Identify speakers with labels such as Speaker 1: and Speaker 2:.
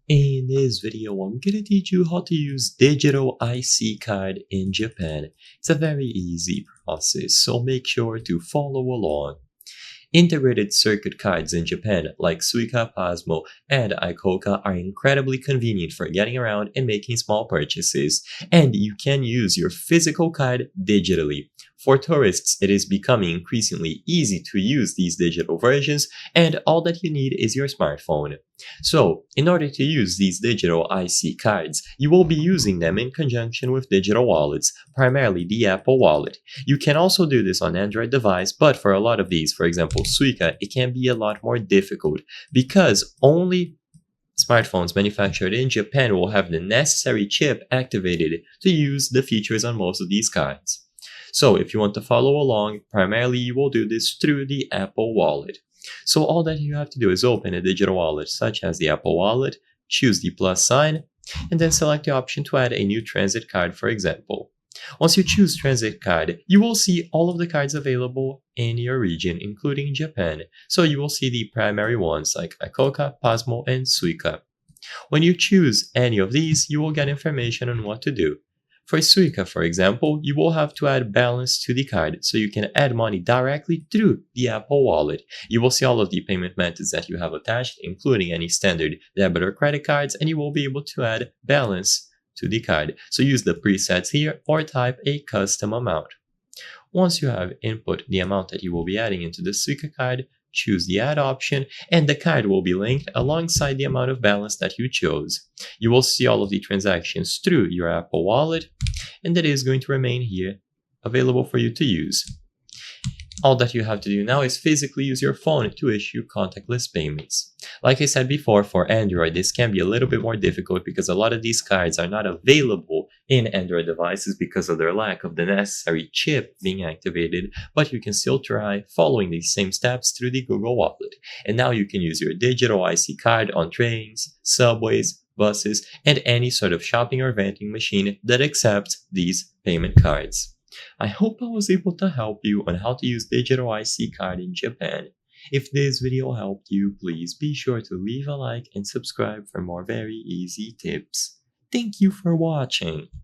Speaker 1: In this video, I'm gonna teach you how to use digital IC card in Japan. It's a very easy process, so make sure to follow along. Integrated circuit cards in Japan, like Suica, Pasmo, and Icoca, are incredibly convenient for getting around and making small purchases, and you can use your physical card digitally. For tourists, it is becoming increasingly easy to use these digital versions, and all that you need is your smartphone. So, in order to use these digital IC cards, you will be using them in conjunction with digital wallets, primarily the Apple Wallet. You can also do this on Android device, but for a lot of these, for example Suica, it can be a lot more difficult because only smartphones manufactured in Japan will have the necessary chip activated to use the features on most of these cards. So if you want to follow along, primarily you will do this through the Apple Wallet. So all that you have to do is open a digital wallet such as the Apple Wallet, choose the plus sign, and then select the option to add a new transit card, for example. Once you choose transit card, you will see all of the cards available in your region, including Japan. So you will see the primary ones like Icoca, Pasmo, and Suica. When you choose any of these, you will get information on what to do. For Suica, for example, you will have to add balance to the card so you can add money directly through the Apple Wallet. You will see all of the payment methods that you have attached, including any standard debit or credit cards, and you will be able to add balance to the card. So use the presets here or type a custom amount. Once you have input the amount that you will be adding into the Suica card, choose the add option, and the card will be linked alongside the amount of balance that you chose. You will see all of the transactions through your Apple Wallet, and that is going to remain here, available for you to use. All that you have to do now is physically use your phone to issue contactless payments. Like I said before, for Android, this can be a little bit more difficult because a lot of these cards are not available in Android devices because of their lack of the necessary chip being activated, but you can still try following these same steps through the Google Wallet. And now you can use your digital IC card on trains, subways, buses, and any sort of shopping or vending machine that accepts these payment cards. I hope I was able to help you on how to use digital IC card in Japan. If this video helped you, please be sure to leave a like and subscribe for more very easy tips. Thank you for watching.